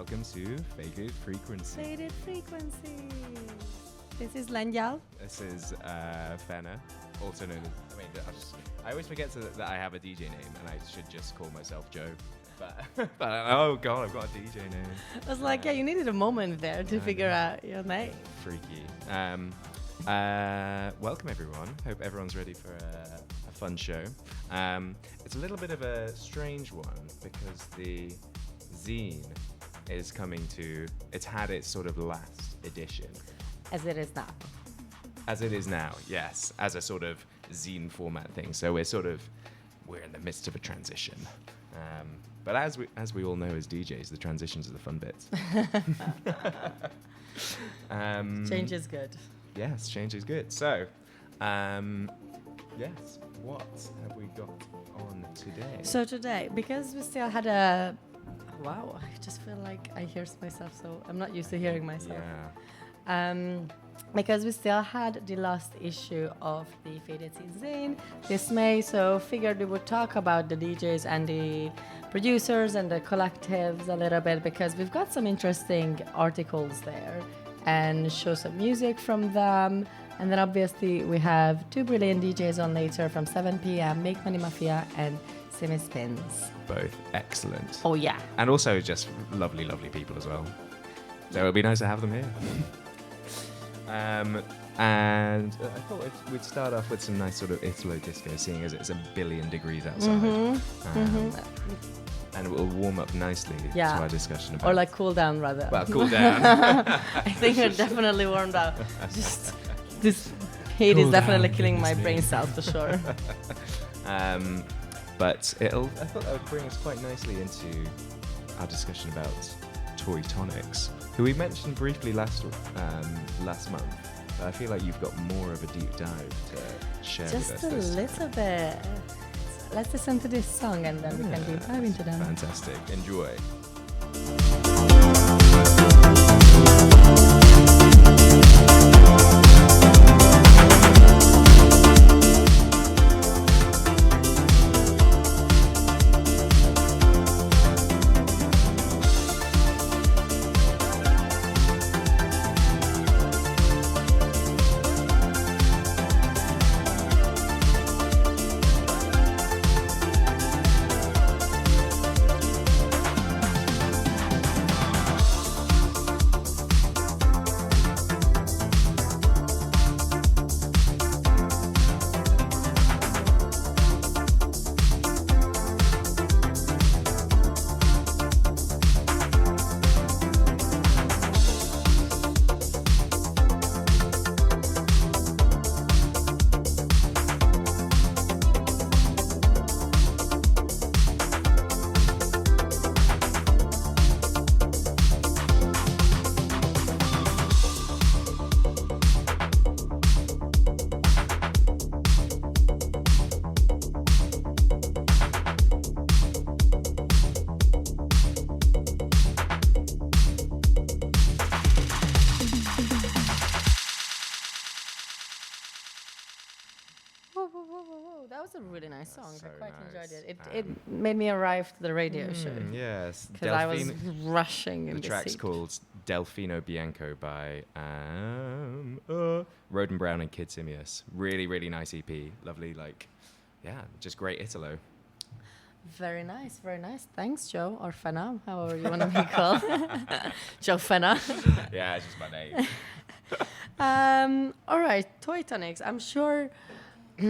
welcome to Faded Frequency. Faded Frequency. This is Lengyal. This is Fenna, also known as. I always forget that I have a DJ name, and I should just call myself Joe. But oh god, I've got a DJ name. I was like, yeah, you needed a moment there to figure out your name. Freaky. Welcome everyone. Hope everyone's ready for a fun show. It's a little bit of a strange one because the zine is coming to. It's had its sort of last edition. As it is now. As it is now, yes, as a sort of zine format thing. So we're in the midst of a transition. But as we all know as DJs, the transitions are the fun bits. Change is good. Yes, change is good. So, yes, what have we got on today? So today, because we still had a... Wow, I just feel like I hear myself, so I'm not used to hearing myself. Yeah. Because we still had the last issue of the Faded Zine this May, so figured we would talk about the DJs and the producers and the collectives a little bit, because we've got some interesting articles there and show some music from them. And then obviously we have two brilliant DJs on later from 7 p.m, Make Money Mafia and Simi Spins. Both excellent. Oh yeah. And also just lovely, lovely people as well. So it'll be nice to have them here. And I thought we'd start off with some nice sort of Italo disco, seeing as it's 1 billion degrees outside. And it will warm up nicely to our discussion about... Or like cool down, rather. Well, cool down. I think we're definitely warmed up. Just this heat Cool is definitely down, killing my goodness me. brain cells for sure. But I thought that would bring us quite nicely into our discussion about Toy Tonics, who we mentioned briefly last month. But I feel like you've got more of a deep dive to share with us. Just a little bit. Let's listen to this song and then we can deep dive into them. Fantastic. Enjoy. That was a really nice song. So I quite nice. enjoyed it. It made me arrive to the radio show. Yes. Because I was rushing in The the track's seat. called Delfino Bianco by Roden Brown and Kid Simius. Really, really nice EP. Lovely, just great Italo. Very nice, very nice. Thanks, Joe, or Fenna, however you want to be called. Joe Fenna. Yeah, it's just my name. All right, Toy Tonics. I'm sure...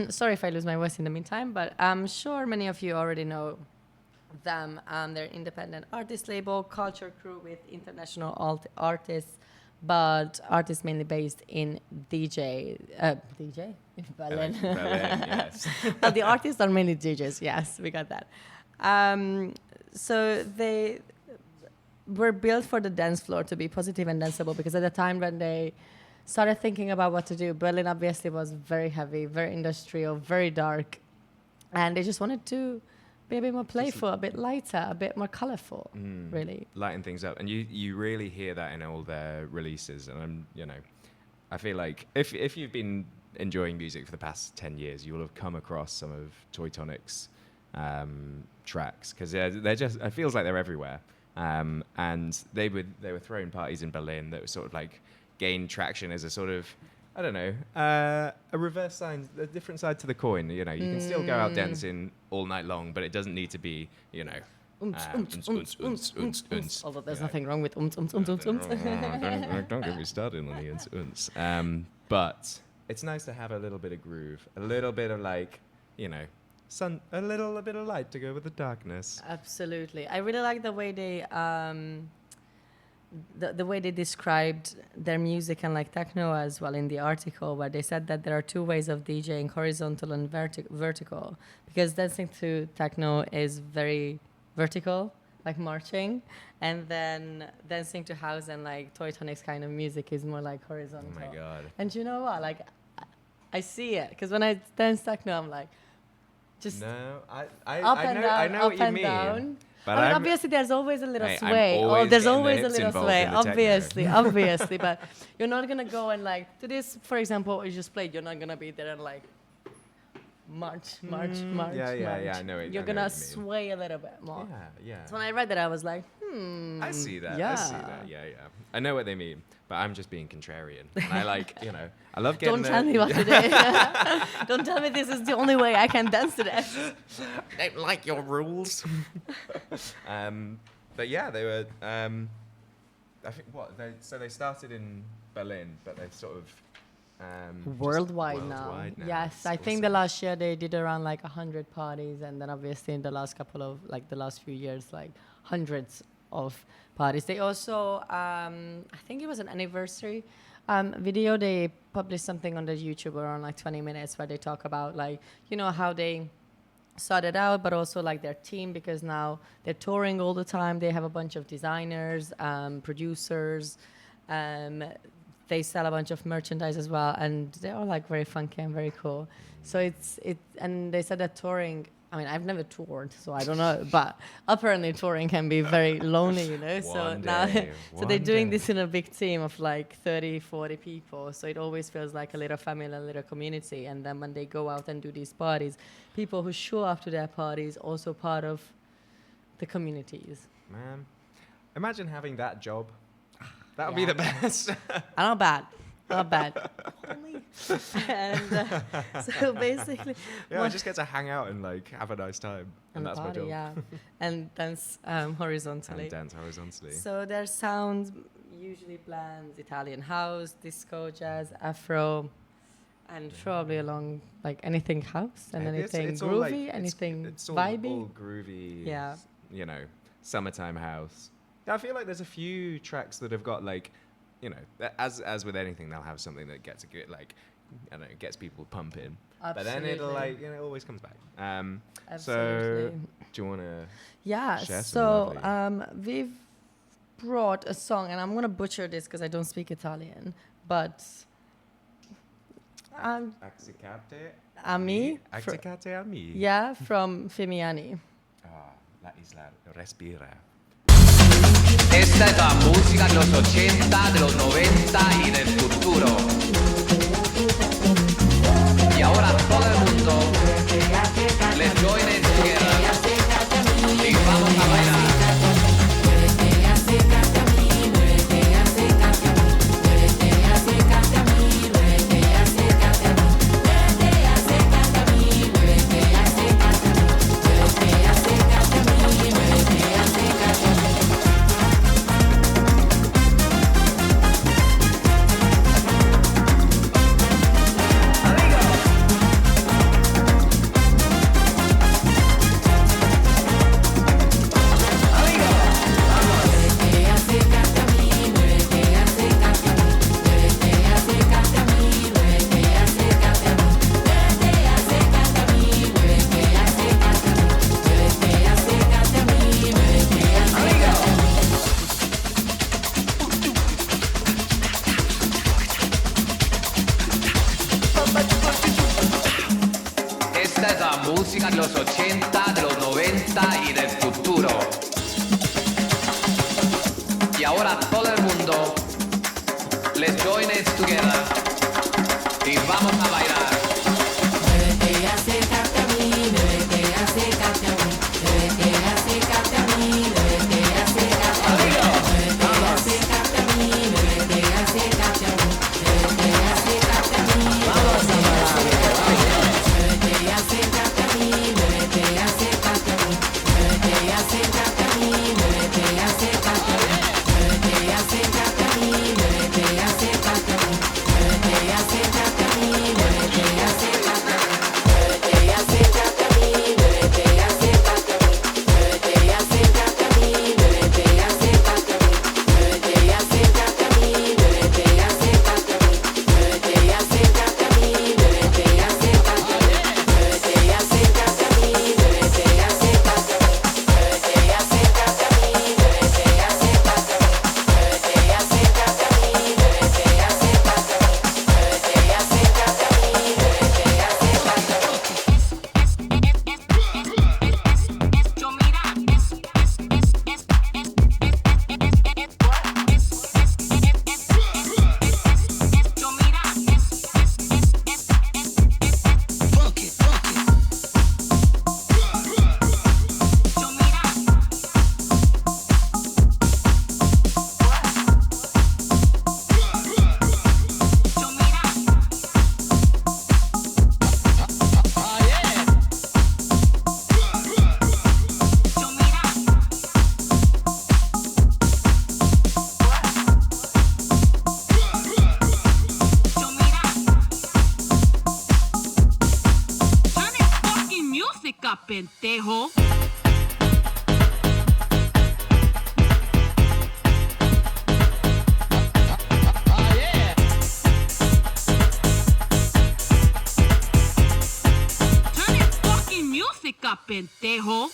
Sorry if I lose my voice in the meantime, but I'm sure many of you already know them. They're independent artist label, culture crew with international artists, but artists mainly based in DJ in Berlin. Berlin, yes. But the artists are mainly DJs. Yes, we got that. So they were built for the dance floor to be positive and danceable, because at the time when they started thinking about what to do, Berlin obviously was very heavy, very industrial, very dark, and they just wanted to be a bit more playful, a bit lighter, a bit more colorful, really. Lighten things up. And you really hear that in all their releases. And I feel like if you've been enjoying music for the past 10 years, you will have come across some of Toy Tonic's tracks, because they're just, it feels like they're everywhere. and they were throwing parties in Berlin that were sort of like gained traction as a sort of, I don't know, a reverse side, a different side to the coin. You know, you can still go out dancing all night long, but it doesn't need to be, you know. Although there's you know. nothing wrong with Don't get me started on the but it's nice to have a little bit of groove, a little bit of like, you know, a little bit of light to go with the darkness. Absolutely. I really like the way they the way they described their music and like techno as well in the article, where they said that there are two ways of DJing, horizontal and vertical, because dancing to techno is very vertical, like marching, and then dancing to house and like Toy Tonics kind of music is more like horizontal. Oh my god. And you know what, like I see it, because when I dance techno I'm like just no, up I and know, down, I know up what you and mean. down. But I mean, obviously there's always a little Hey, I'm sway. always There's getting the always a hips little involved sway, in the techno. obviously, but you're not gonna go and like to this, for example, what you just played. You're not gonna be there and like march. Yeah, I know it. You're I know gonna what you mean. sway a little bit more. Yeah. So when I read that, I was like, I see that. Yeah. I see that. Yeah. I know what they mean, but I'm just being contrarian. And I like, you know, I love getting. Don't tell me what to do. Don't tell me this is the only way I can dance to that. I don't like your rules. But yeah, they were. I think so they started in Berlin, but they've sort of. Worldwide now. Yes, I think the last year they did around like 100 parties, and then obviously in the last couple of like the last few years, like hundreds of parties. They also, I think it was an anniversary video. They published something on the YouTube around like 20 minutes where they talk about like, you know, how they started out, but also like their team, because now they're touring all the time. They have a bunch of designers, producers, they sell a bunch of merchandise as well, and they're all like very funky and very cool. So and they said that touring, I mean, I've never toured, so I don't know, but apparently touring can be very lonely, you know. So they're doing this in a big team of like 30, 40 people. So it always feels like a little family, a little community. And then when they go out and do these parties, people who show up to their parties also part of the communities. Man, imagine having that job. That would be the best. Not bad. And so basically, I just get to hang out and like have a nice time, and that's party, my job. Yeah, and dance horizontally. So their sounds usually blends Italian house, disco, jazz, Afro, and probably along like anything house and anything it's groovy, like, anything it's vibey. all groovy. Yeah. You know, summertime house. I feel like there's a few tracks that have got like, you know, as with anything, they'll have something that gets a good like, I don't know, gets people pumping. Absolutely. But then it'll like, you know, it always comes back. Absolutely. So do you want to? Yeah. Share So lovely? we've brought a song, and I'm gonna butcher this because I don't speak Italian, but Accicate Ami. Accicate Ami. Yeah, from Femiani. La isla respira. Esta es la música de los 80, de los 90 y del futuro. Y ahora todo el mundo, let's join it together. Y vamos a bailar. Esta es la música de los 80, de los 90 y del futuro. Y ahora todo el mundo, let's join it together. Y vamos a bailar. Muévete y acércate a mí, muévete y acércate a mí, muévete y acércate a mí, muévete y acércate a mí. pendejo. Turn your fucking music up, pendejo.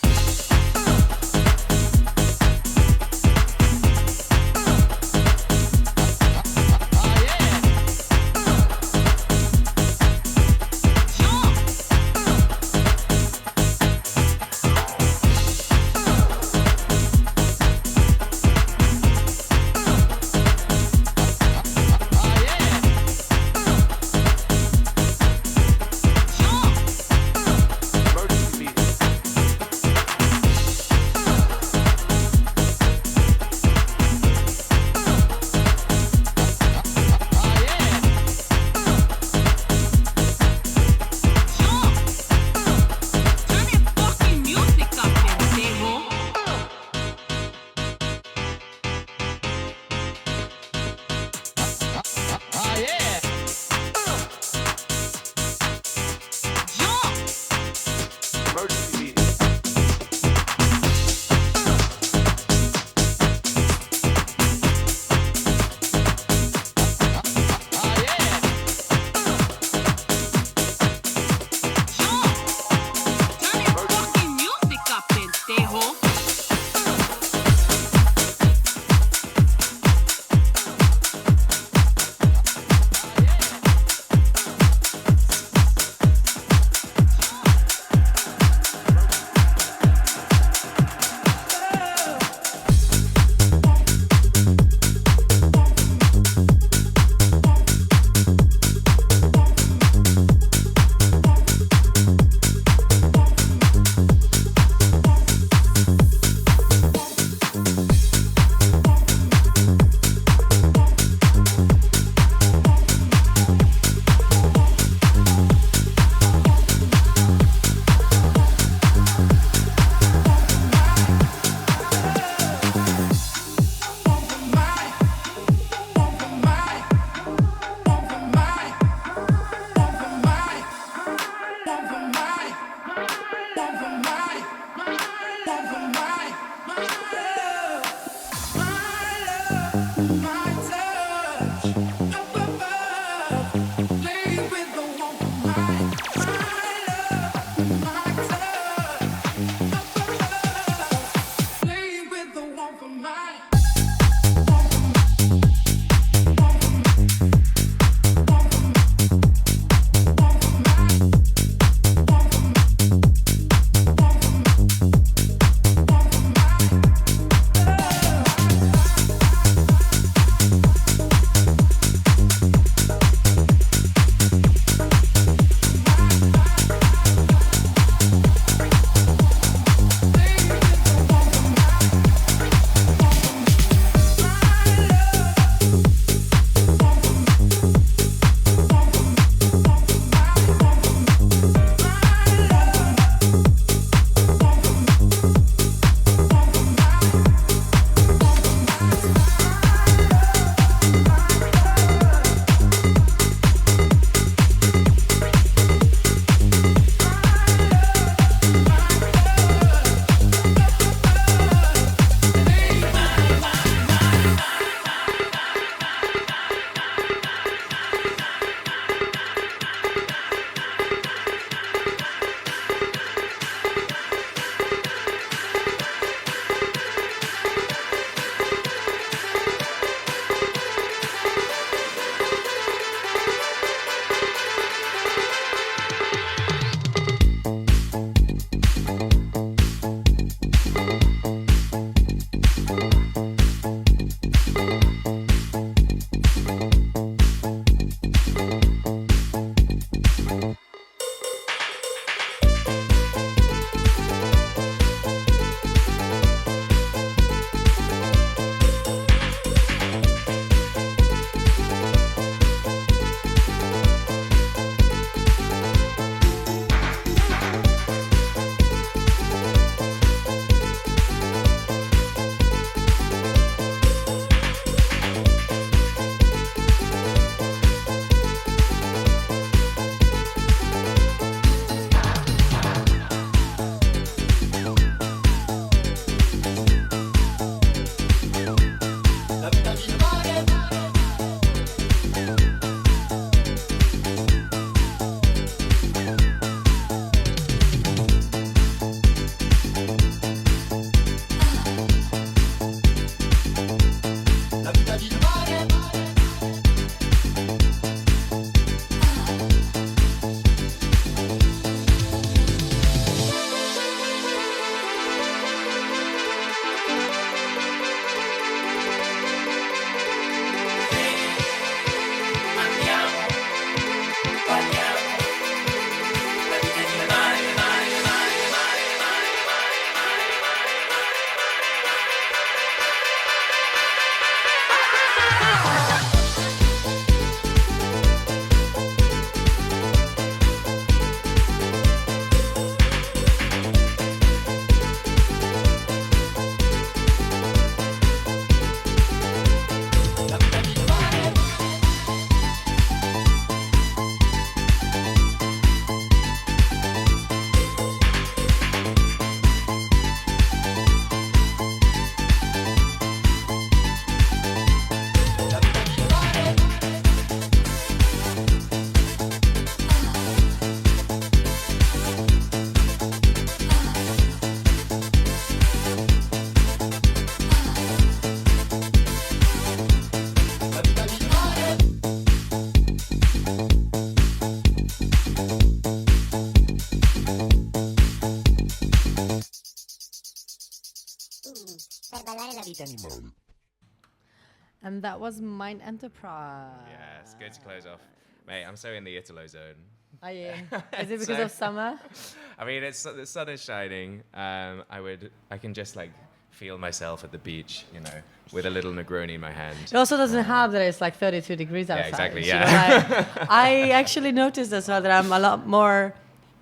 And that was Mind Enterprise. Yes, good to close off. Mate, I'm so in the Italo zone. Are you? Is it because of summer? I mean, the sun is shining. I can just like feel myself at the beach, you know, with a little Negroni in my hand. It also doesn't help that it's like 32 degrees outside. Exactly, you yeah. know, like, I actually noticed as well that I'm a lot more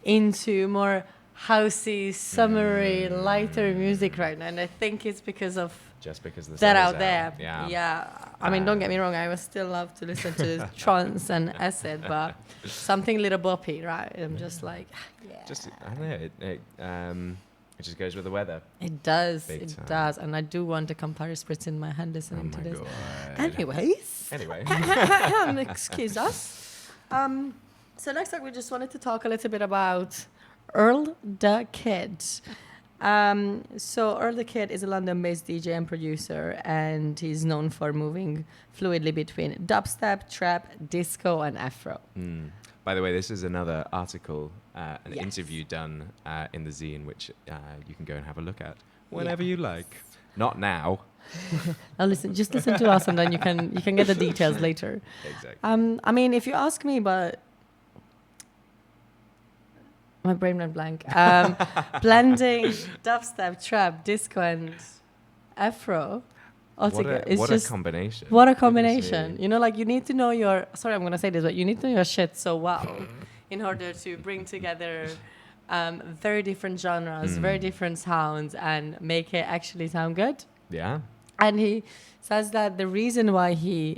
into more housey, summery, lighter music right now. And I think it's because of Just because the that sun out is there. Yeah. I mean, don't get me wrong. I would still love to listen to trance and acid, but something little boppy, right? I'm just like, yeah. Just I don't know. It just goes with the weather. It does. Big It time. does. And I do want a Campari Spritz in my hand listening Oh to my this. God. Anyways. Anyway. Excuse us. So next up, we just wanted to talk a little bit about Earl the Kid. So Earl the Kid is a London-based DJ and producer, and he's known for moving fluidly between dubstep, trap, disco, and afro. By the way, this is another article, an Yes. interview done in the zine, which you can go and have a look at whenever Yeah. you like. Not now. Now just listen to us, and then you can get the details later. Exactly. I mean, if you ask me, but my brain went blank. Blending dubstep, trap, disco, and afro altogether. It's what just a combination. what a Goodness combination. me. You know, like you need to know your. Sorry, I'm gonna say this, but you need to know your shit so well in order to bring together very different genres, very different sounds, and make it actually sound good. Yeah. And he says that the reason why he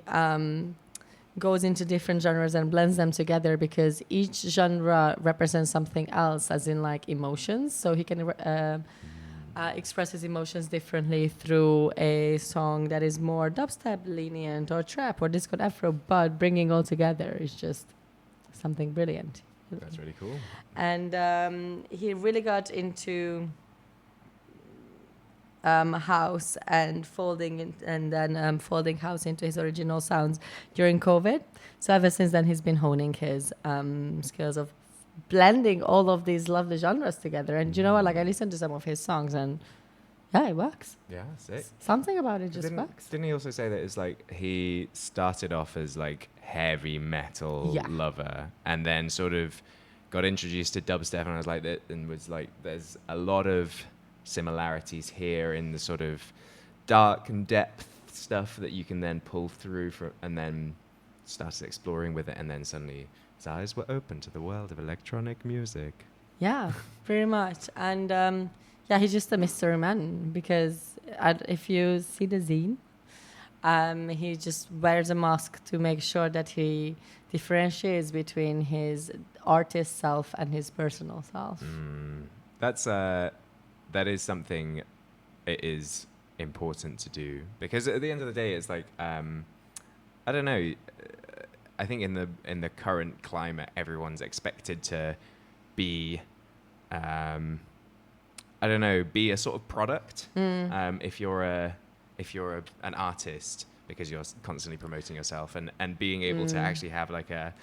goes into different genres and blends them together because each genre represents something else, as in like emotions. So he can express his emotions differently through a song that is more dubstep lenient or trap or disco afro, but bringing all together is just something brilliant. That's really cool. And he really got into house and folding house into his original sounds during COVID. So ever since then, he's been honing his skills of blending all of these lovely genres together. And you know what? Like I listened to some of his songs, and yeah, it works. Yeah, sick. Something about it just works. Didn't he also say that it's like he started off as like heavy metal lover and then sort of got introduced to dubstep and I was like that and was like there's a lot of similarities here in the sort of dark and depth stuff that you can then pull through and then started exploring with it and then suddenly his eyes were open to the world of electronic music. Yeah, pretty much. And yeah, he's just a mystery man because if you see the zine, he just wears a mask to make sure that he differentiates between his artist self and his personal self. That is something it is important to do because at the end of the day, it's like I don't know. I think in the current climate, everyone's expected to be, I don't know, be a sort of product. If you're an artist, because you're constantly promoting yourself and being able to actually have like a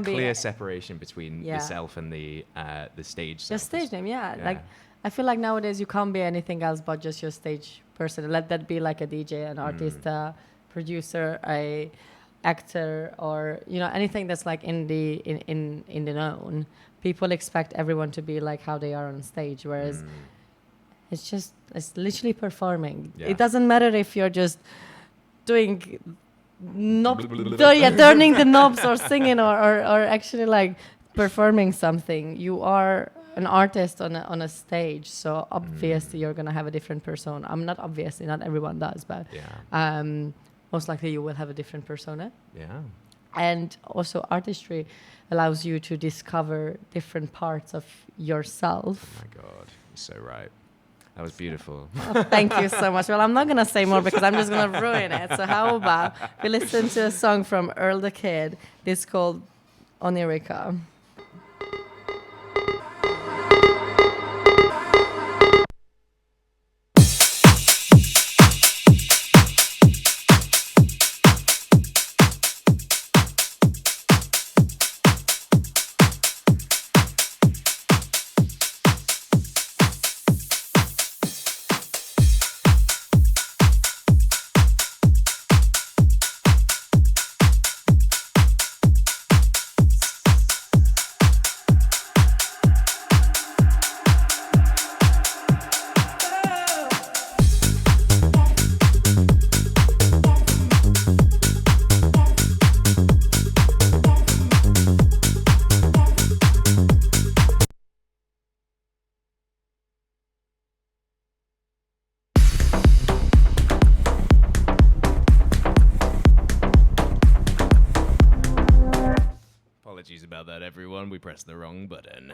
clear separation between yourself and the stage. Your stage name, Like I feel like nowadays you can't be anything else but just your stage person. Let that be like a DJ, an artist, a producer, a actor, or anything that's like in the known. People expect everyone to be like how they are on stage, whereas it's literally performing. It doesn't matter if you're just doing turning the knobs or singing or actually like performing something. You are an artist on a stage, so obviously you're gonna have a different persona. Not obviously, not everyone does, but most likely you will have a different persona. Yeah. And also artistry allows you to discover different parts of yourself. Oh my God, you're so right. That was beautiful. Oh, thank you so much. Well, I'm not gonna say more because I'm just gonna ruin it. So how about we listen to a song from Earl the Kid? This is called Onirica. pressed the wrong button.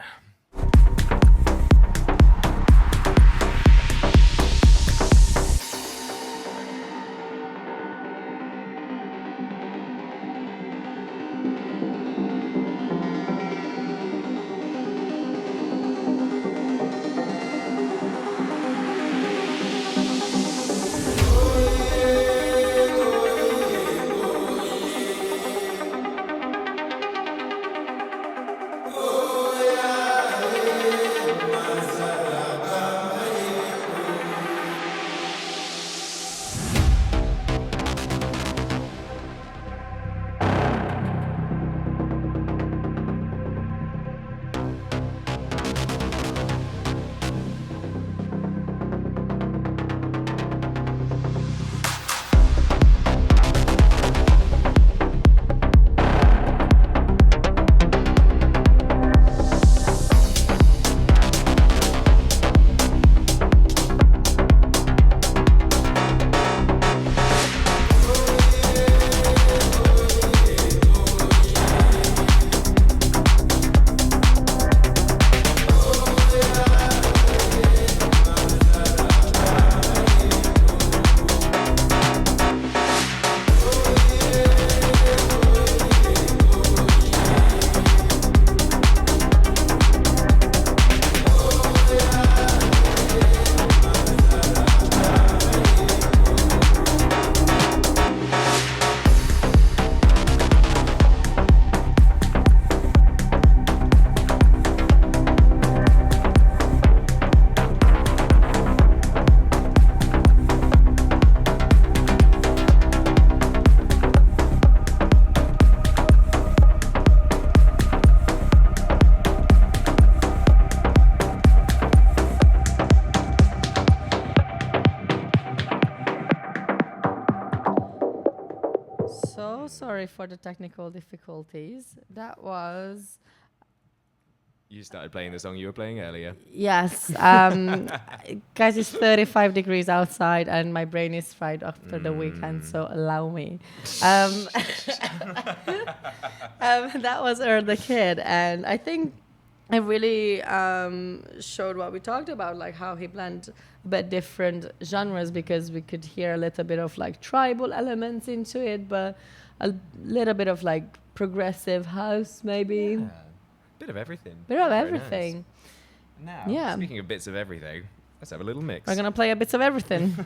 So sorry for the technical difficulties. That was You started playing the song you were playing earlier. yes. Guys, it's 35 degrees outside, and my brain is fried after the weekend. So allow me. That was Earl the Kid, and I think it really showed what we talked about, like how he blended a bit different genres, because we could hear a little bit of like tribal elements into it, but a little bit of like progressive house, maybe. Yeah. Bit of everything. Bit of Very everything. Nice. Now, Yeah. speaking of bits of everything, let's have a little mix. We're gonna play a bit of everything.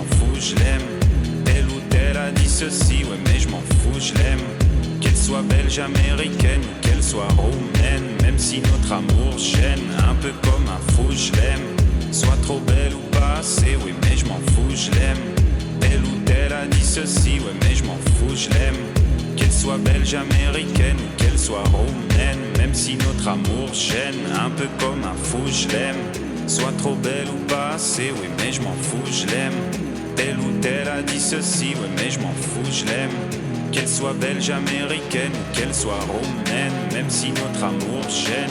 m'en fous, je l'aime. Telle ou telle a dit ceci, ouais mais je m'en fous, je l'aime. Qu'elle soit belge, américaine ou qu'elle soit roumaine, même si notre amour gêne, un peu comme un fou, je l'aime. Soit trop belle ou pas assez, oui mais je m'en fous, je l'aime. Telle ou telle a dit ceci, ouais mais je m'en fous, je l'aime. Qu'elle soit belge, américaine ou qu'elle soit roumaine, même si notre amour gêne, un peu comme un fou, je l'aime. Soit trop belle ou pas assez, oui mais je m'en fous, je l'aime. Telle ou telle a dit ceci, ouais mais je m'en fous, je l'aime. Qu'elle soit belge, américaine ou qu'elle soit roumaine, même si notre amour gêne.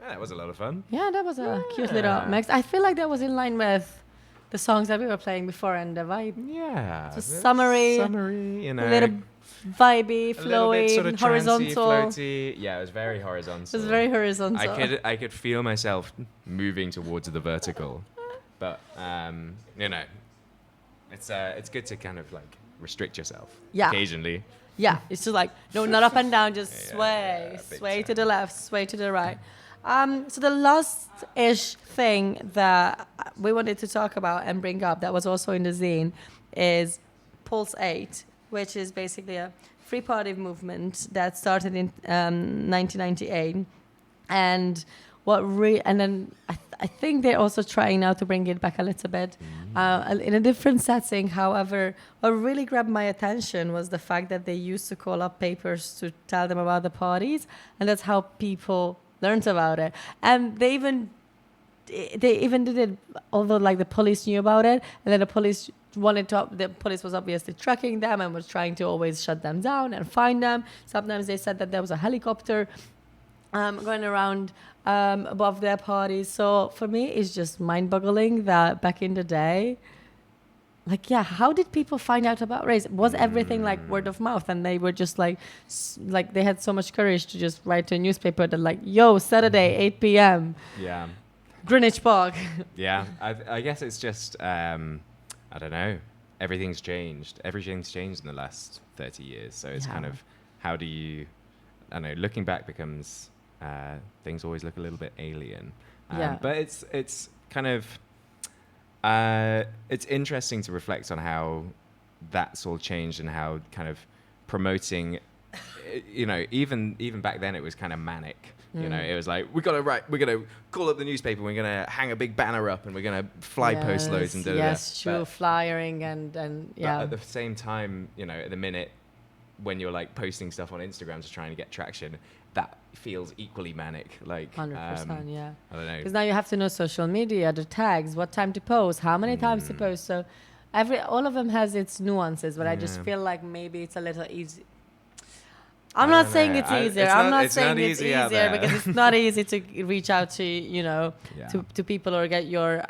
That was a lot of fun. Yeah, that was a cute little mix. I feel like that was in line with the songs that we were playing before and the vibe. Yeah. It's summery, you know. A little vibey, a little bit flowy, sort of horizontal. floaty. Yeah, it was very horizontal. It was very horizontal. I could feel myself moving towards the vertical, but you know, it's good to kind of like restrict yourself occasionally. Yeah, it's just like no, not up and down, just Yeah, sway to the left, sway to the right. So the last-ish thing that we wanted to talk about and bring up that was also in the zine is Pulse 8, which is basically a free party movement that started in 1998. And then I think they're also trying now to bring it back a little bit. in a different setting. However, what really grabbed my attention was the fact that they used to call up papers to tell them about the parties, and that's how people learned about it. And they even did it, although like the police knew about it, and then the police was obviously tracking them and was trying to always shut them down and find them. Sometimes they said that there was a helicopter going around above their parties. So for me, it's just mind-boggling that back in the day, like, yeah, how did people find out about race? Was everything like word of mouth, and they were just like they had so much courage to just write to a newspaper that like, yo, Saturday 8 p.m. Yeah. Greenwich Park. Yeah, I guess it's just I don't know. Everything's changed. Everything's changed in the last 30 years. So it's kind of, how do you? I don't know. Looking back becomes things always look a little bit alien. But it's kind of it's interesting to reflect on how that's all changed and how kind of promoting. Even back then it was kind of manic. It was like, we're gonna call up the newspaper, we're gonna hang a big banner up, and we're gonna fly post loads and do that. Yes, true, flyering and yeah. But at the same time, at the minute when you're like posting stuff on Instagram to trying to get traction, that feels equally manic. Like 100%, yeah. I don't know. Because now you have to know social media, the tags, what time to post, how many times to post. So all of them has its nuances, but I just feel like maybe it's a little easy. I'm not saying it's easier. I'm not saying it's easier because it's not easy to reach out to, to people or get your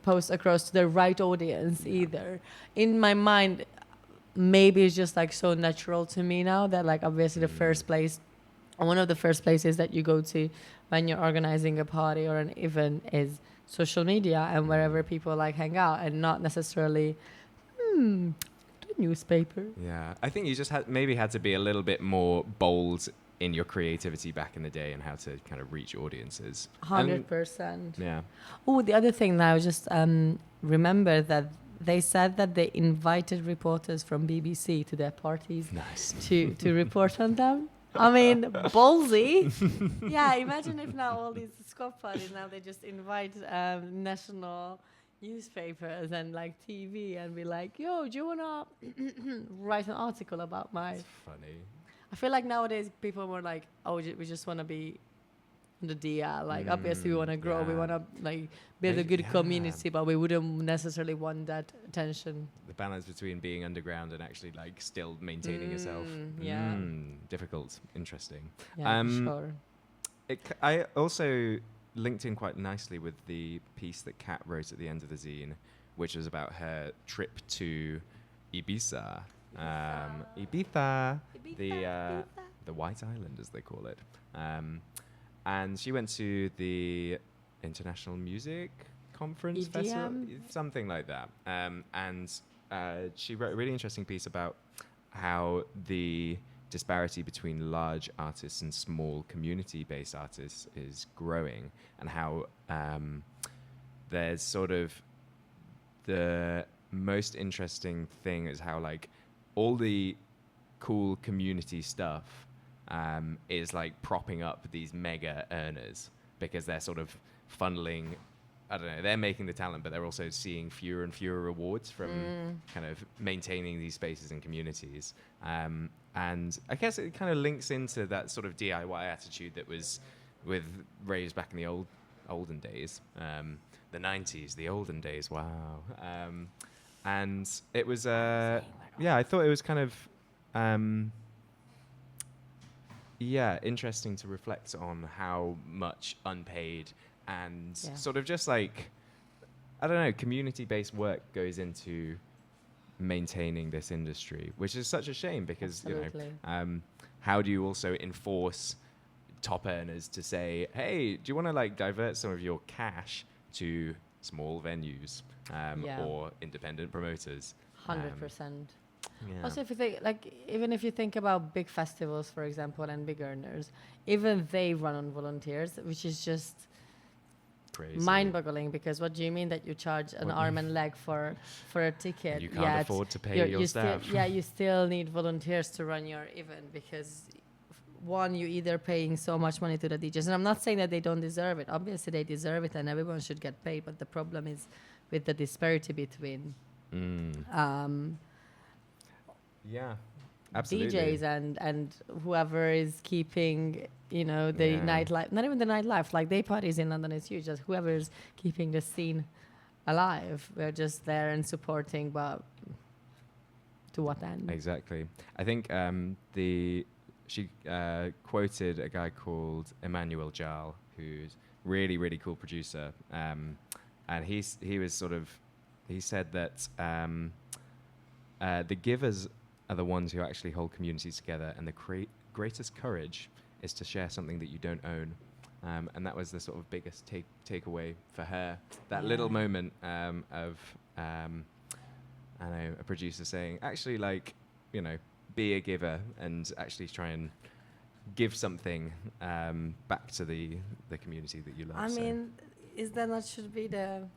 post across to the right audience either. In my mind, maybe it's just like so natural to me now that like obviously one of the first places that you go to when you're organizing a party or an event is social media and wherever people like hang out, and not necessarily newspaper. Yeah, I think you just had to be a little bit more bold in your creativity back in the day and how to kind of reach audiences. 100%. Yeah. Oh, the other thing now, just remember that they said that they invited reporters from BBC to their parties. Nice. to report on them. I mean, ballsy. Yeah, imagine if now all these squad parties, now they just invite national newspapers and like TV and be like, yo, do you wanna write an article about my? That's funny. I feel like nowadays people were like, oh, we just want to be on the DL. Like obviously we want to grow, we want to like build a good community, but we wouldn't necessarily want that attention. The balance between being underground and actually like still maintaining yourself. Yeah. Difficult. Interesting. Yeah, for sure. I also linked in quite nicely with the piece that Kat wrote at the end of the zine, which was about her trip to Ibiza. Ibiza. The White Island, as they call it. And she went to the International Music Conference Festival, something like that. And she wrote a really interesting piece about how the disparity between large artists and small community-based artists is growing, and how there's sort of the most interesting thing is how like all the cool community stuff is like propping up these mega earners because they're sort of funneling, I don't know, they're making the talent, but they're also seeing fewer and fewer rewards from kind of maintaining these spaces and communities. And I guess it kind of links into that sort of DIY attitude that was with raves back in the olden days, the 90s, the olden days. Wow. And it was, I thought it was kind of, interesting to reflect on how much unpaid and sort of just like, I don't know, community-based work goes into maintaining this industry, which is such a shame because, how do you also enforce top earners to say, hey, do you want to like divert some of your cash to small venues or independent promoters? 100%. Also, if you think, like, even if you think about big festivals, for example, and big earners, even they run on volunteers, which is just crazy, mind-boggling. Because what do you mean that you charge an arm and leg for a ticket? And you can't afford to pay your staff. You still need volunteers to run your event because one, you're either paying so much money to the DJs, and I'm not saying that they don't deserve it. Obviously, they deserve it, and everyone should get paid. But the problem is with the disparity between Yeah, absolutely. DJs and whoever is keeping, you know, the Yeah. nightlife, not even the nightlife, like day parties in London is huge, just whoever's keeping the scene alive. We're just there and supporting, but to what end? Exactly. I think she quoted a guy called Emmanuel Jal, who's really, really cool producer. And he said that the givers are the ones who actually hold communities together, and the greatest courage is to share something that you don't own. And that was the sort of biggest takeaway for her. That little moment of, I know, a producer saying, actually, like, you know, be a giver and actually try and give something back to the community that you love. I mean, is that not should be the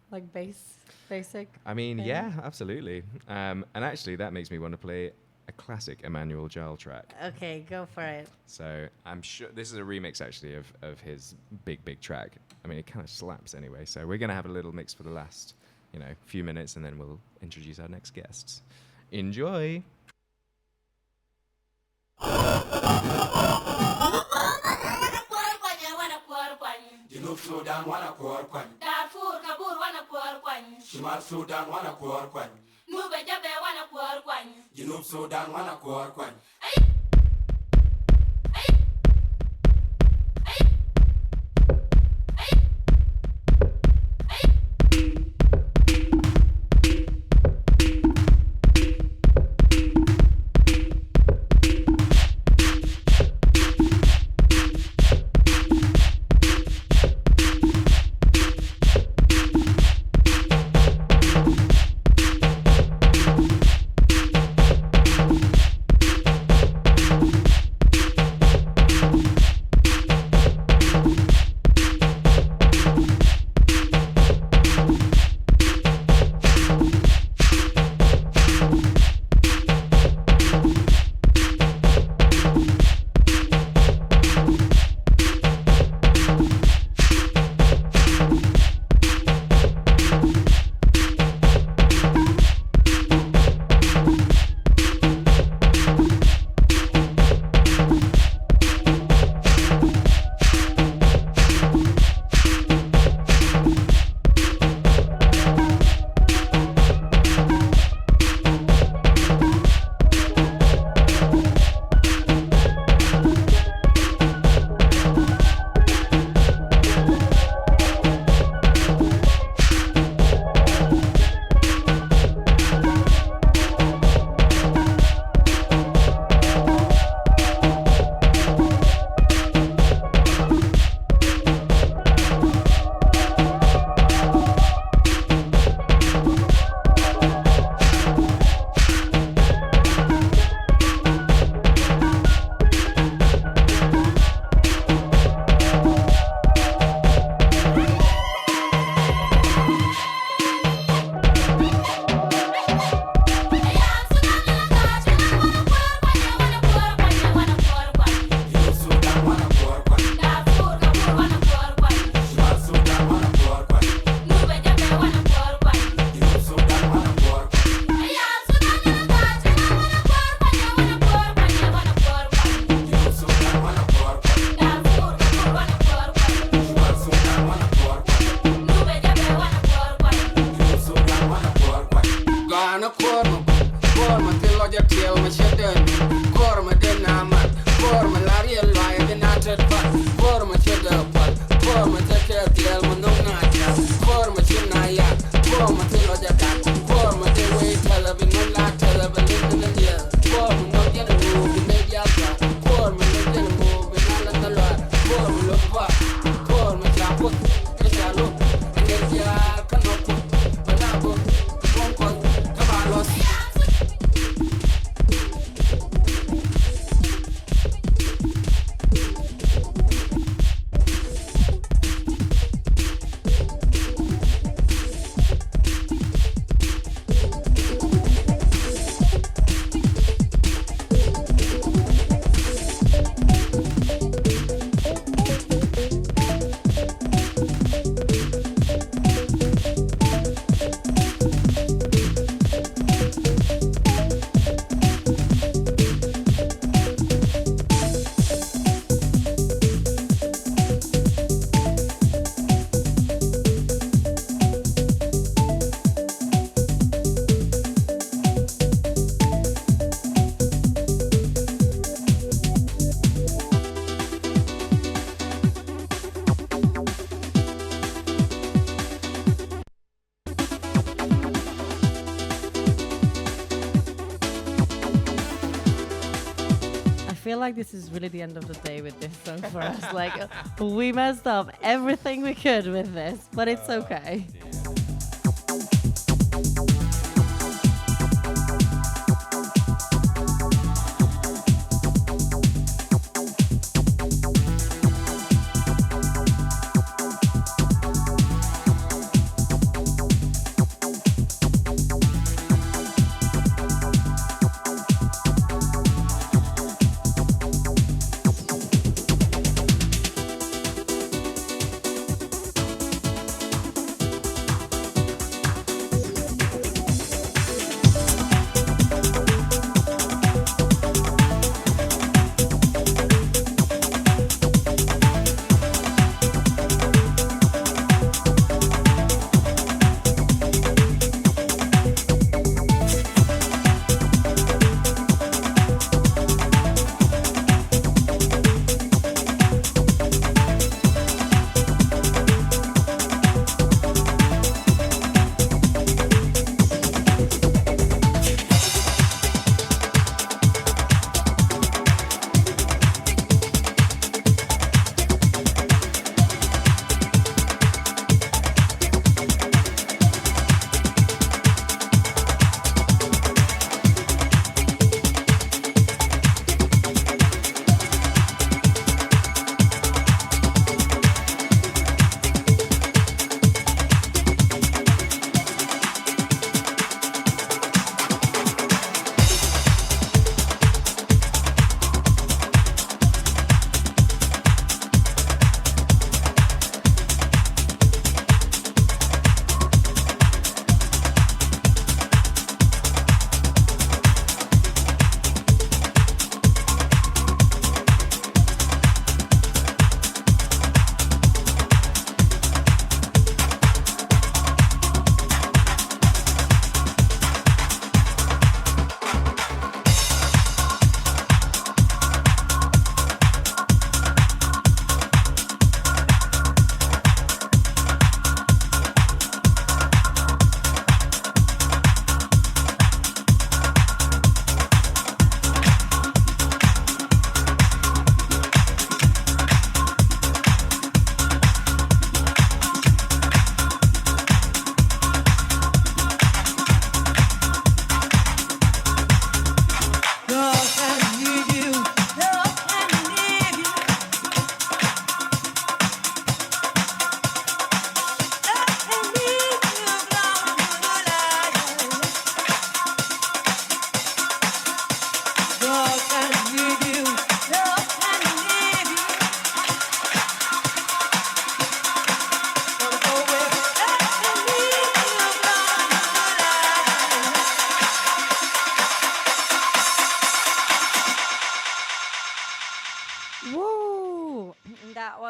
like basic? I mean, thing? yeah, absolutely. And actually, that makes me want to play a classic Emmanuel Jal track. Okay, go for it. So I'm sure this is a remix actually of his big track. I mean, it kind of slaps anyway. So we're gonna have a little mix for the last, you know, few minutes, and then we'll introduce our next guests. Enjoy. Junub Sudan wana kuor kwany. Darfur Kabur wana kuor kwany. Shimal Sudan wana kuor kwany. Nube Jabe wana kuor kwany. Junub Sudan wana kuor kwany. feel like this is really the end of the day with this song for us. Like, we messed up everything we could with this, but it's okay.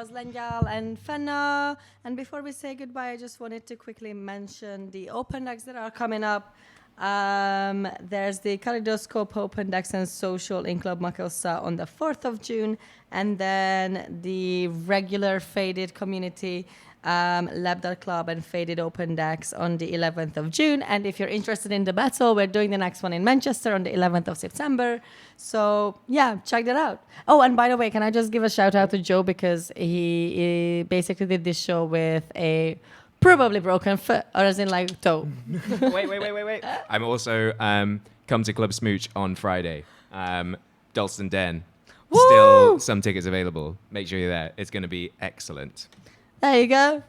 was Lengyal and Fenna. And before we say goodbye, I just wanted to quickly mention the open decks that are coming up. There's the Kaleidoscope Open Decks and Social in Club Makosa on the 4th of June. And then the regular Faded Community Labdar Club and Faded Open Decks on the 11th of June. And if you're interested in the battle, we're doing the next one in Manchester on the 11th of September. So yeah, check that out. Oh, and by the way, can I just give a shout out to Joe, because he basically did this show with a probably broken foot, or as in like toe. Wait. I'm also come to Club Smooch on Friday. Dalston Den. Woo! Still some tickets available. Make sure you're there. It's going to be excellent. There you go.